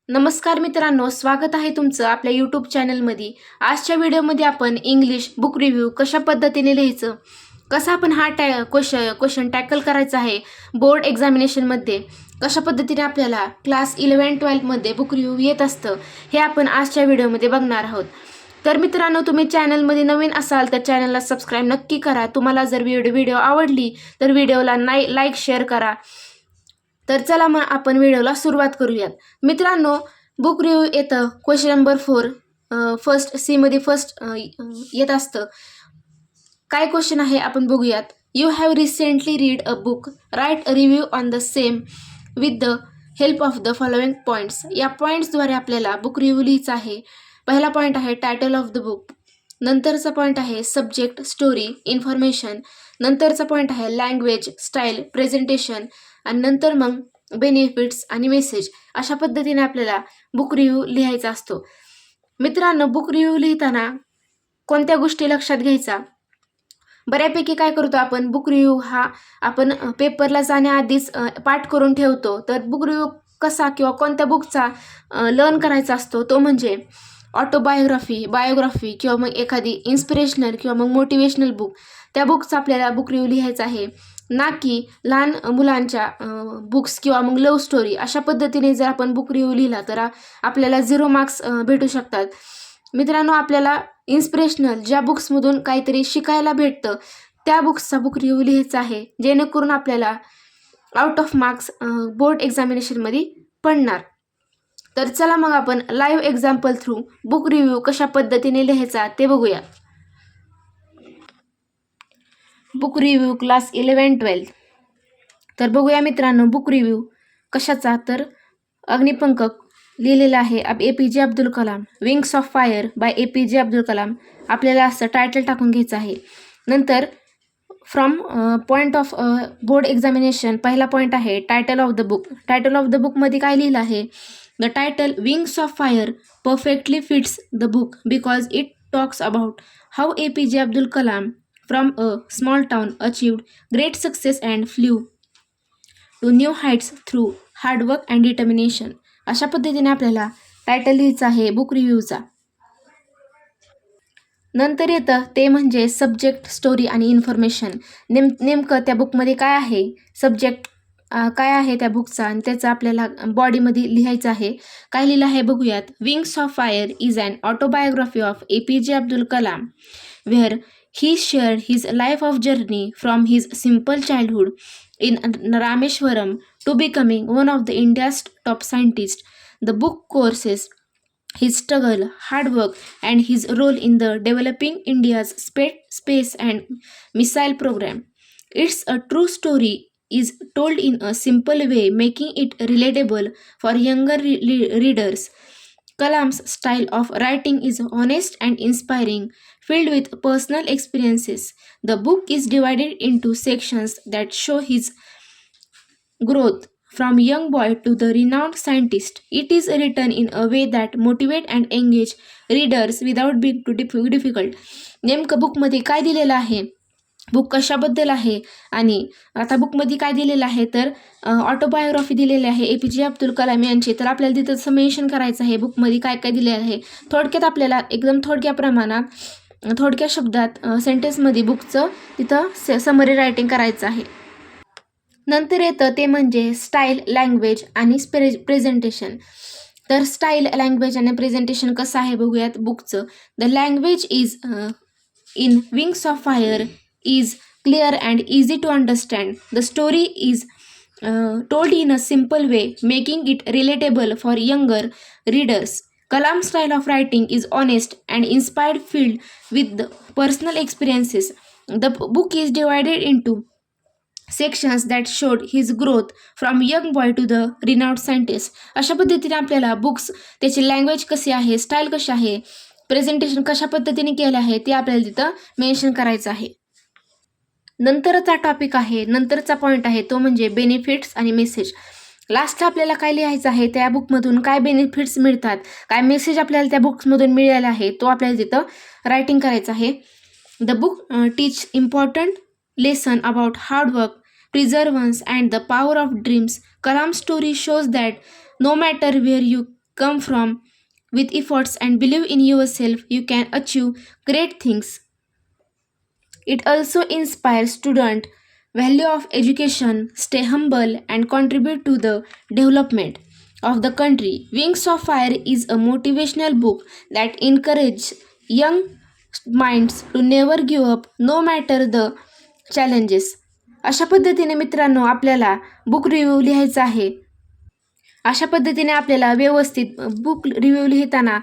नमस्कार मित्रांनो, स्वागत आहे तुमचं आपल्या यूट्यूब चॅनलमध्ये. आजच्या व्हिडिओमध्ये आपण इंग्लिश बुक रिव्ह्यू कशा पद्धतीने लिहायचं, कसा आपण हा क्वेश्चन टॅकल करायचा आहे बोर्ड एक्झामिनेशनमध्ये, कशा पद्धतीने आपल्याला क्लास 11-12मध्ये बुक रिव्ह्यू येत असतं, हे आपण आजच्या व्हिडिओमध्ये बघणार आहोत. तर मित्रांनो, तुम्ही चॅनलमध्ये नवीन असाल तर चॅनलला सबस्क्राईब नक्की करा. तुम्हाला जर व्हिडिओ आवडली तर व्हिडिओला लाईक शेअर करा. तर चला मग आपण व्हिडिओला सुरुवात करूयात. मित्रांनो, बुक रिव्ह्यू येतं क्वेश्चन नंबर 4 फर्स्ट सी मध्ये येत असतं. काय क्वेश्चन आहे आपण बघूयात. You have recently read a book, right a review on the same with the help of the following points. या पॉईंट्सद्वारे आपल्याला बुक रिव्ह्यू लिहायचा आहे. पहिला पॉईंट आहे टायटल ऑफ द बुक, नंतरचा पॉईंट आहे सब्जेक्ट, स्टोरी, इन्फॉर्मेशन, नंतरचा पॉईंट आहे लँग्वेज, स्टाईल, प्रेझेंटेशन, आणि नंतर मग बेनिफिट्स आणि मेसेज. अशा पद्धतीने आपल्याला बुक रिव्ह्यू लिहायचा असतो. मित्रांनो, बुक रिव्ह्यू लिहिताना कोणत्या गोष्टी लक्षात घ्यायचा, बऱ्यापैकी काय करतो आपण, बुक रिव्ह्यू हा आपण पेपरला जाण्याआधीच पाठ करून ठेवतो. तर बुक रिव्ह्यू कसा किंवा कोणत्या बुकचा लर्न करायचा असतो, तो म्हणजे ऑटोबायोग्राफी, बायोग्राफी किंवा मग एखादी इन्स्पिरेशनल किंवा मग मोटिवेशनल बुक, त्या बुकचा आपल्याला बुक रिव्ह्यू लिहायचा आहे, ना की लहान मुलांच्या बुक्स किंवा मग लव्ह स्टोरी. अशा पद्धतीने जर आपण बुक रिव्ह्यू लिहिला तर आपल्याला 0 मार्क्स भेटू शकतात. मित्रांनो, आपल्याला इन्स्पिरेशनल ज्या बुक्समधून काहीतरी शिकायला भेटतं त्या बुक्सचा बुक रिव्ह्यू लिहायचा आहे, जेणेकरून आपल्याला आउट ऑफ मार्क्स बोर्ड एक्झामिनेशनमध्ये पडणार. तर चला मग आपण live example through book review कशा पद्धतीने लिहायचा ते बघूया. Book review class 11-12. तर बघूया मित्रांनो, बुक रिव्ह्यू कशाचा, तर अग्निपंख लिहिलेला आहे APJ Abdul Kalam, wings of fire bye APJ Abdul Kalam. आपल्याला असं टायटल टाकून घ्यायचं आहे. नंतर from point of board examination, पहिला पॉईंट आहे title of the book. Title of the बुकमध्ये काय लिहिलं आहे, the title wings of fire perfectly fits the book because it talks about how APJ Abdul Kalam from a small town achieved great success and flew to new heights through hard work and determination. अशा पद्धतीने आपल्याला title लिहायचं आहे book रिव्ह्यूचा. नंतर येतं ते म्हणजे subject, story आणि इन्फॉर्मेशन. नेमकं त्या बुकमध्ये काय आहे, सब्जेक्ट काय आहे त्या बुकचा, आणि त्याचं आपल्याला बॉडीमध्ये लिहायचं आहे. काय लिहिलं आहे बघूयात. Wings of fire is an autobiography of APJ Abdul Kalam where he shared his life of journey from his simple childhood in Rameshwaram to becoming one of the India's top scientists. The book courses his struggle, hard work, and his role in the developing India's space and missile program. It's a true story is told in a simple way, making it relatable for younger readers. Kalam's style of writing is honest and inspiring, filled with personal experiences. The book is divided into sections that show his growth from young boy to the renowned scientist. It is written in a way that motivate and engage readers without being too difficult. नेमकं बुकमध्ये काय दिलेलं आहे, book कशाबद्दल आहे, आणि आता बुकमध्ये काय दिलेलं आहे, तर ऑटोबायोग्राफी दिलेली आहे APJ अब्दुल कलाम यांची. तर आपल्याला तिथं असं मेन्शन करायचं आहे बुकमध्ये काय काय दिलेलं आहे. थोडक्यात आपल्याला एकदम थोडक्या प्रमाणात, थोडक्या शब्दात सेंटेन्समध्ये बुकचं तिथं समरी रायटिंग करायचं आहे. नंतर येतं ते म्हणजे स्टाईल, लँग्वेज आणि प्रेझेंटेशन. तर स्टाईल, लँग्वेज आणि प्रेझेंटेशन कसं आहे बघूयात बुकचं. The language is in Wings of Fire is clear and easy to understand. The story is told in a simple way, making it relatable for younger readers. Kalam's style of writing is honest and inspired, filled with the personal experiences. The book is divided into sections that showed his growth from young boy to the renowned scientist. अशा पद्धतीने आपल्याला books, त्याची language कशी आहे, style कशी आहे, presentation कशा पद्धतीने केलं आहे ते आपल्याला तिथं मेन्शन करायचं आहे. नंतरचा टॉपिक आहे, नंतरचा पॉईंट आहे तो म्हणजे बेनिफिट्स आणि मेसेज. लास्टला आपल्याला काय लिहायचं आहे, त्या बुकमधून काय बेनिफिट्स मिळतात, काय मेसेज आपल्याला त्या बुक्समधून मिळालेला आहे, तो आपल्याला तिथं रायटिंग करायचं आहे. The book teach important lesson about hard work, perseverance and the power of dreams. Kalam story shows that no matter where you come from. With efforts and believe in yourself, you can achieve great things. It also inspires students value of education, stay humble and contribute to the development of the country. Wings of Fire is a motivational book that encourages young minds to never give up no matter the challenges. अशा पद्धतीने मित्रांनो आपल्याला book review लिहायचा आहे. अशा पद्धतीने आपल्याला व्यवस्थित बुक रिव्ह्यू लिहिताना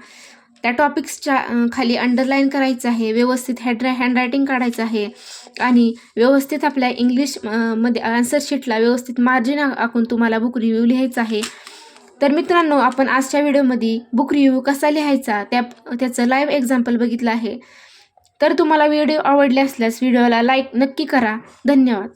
त्या टॉपिक्सच्या खाली अंडरलाईन करायचं आहे, व्यवस्थित हँडरायटिंग काढायचं आहे आणि व्यवस्थित आपल्या इंग्लिश मध्ये आन्सर शीटला व्यवस्थित मार्जिन आखून तुम्हाला बुक रिव्ह्यू लिहायचा आहे. तर मित्रांनो आपण आजच्या व्हिडिओमध्ये बुक रिव्ह्यू कसा लिहायचा त्याचं लाईव्ह एक्झाम्पल बघितलं आहे. तर तुम्हाला व्हिडिओ आवडले असल्यास व्हिडिओला लाईक नक्की करा. धन्यवाद.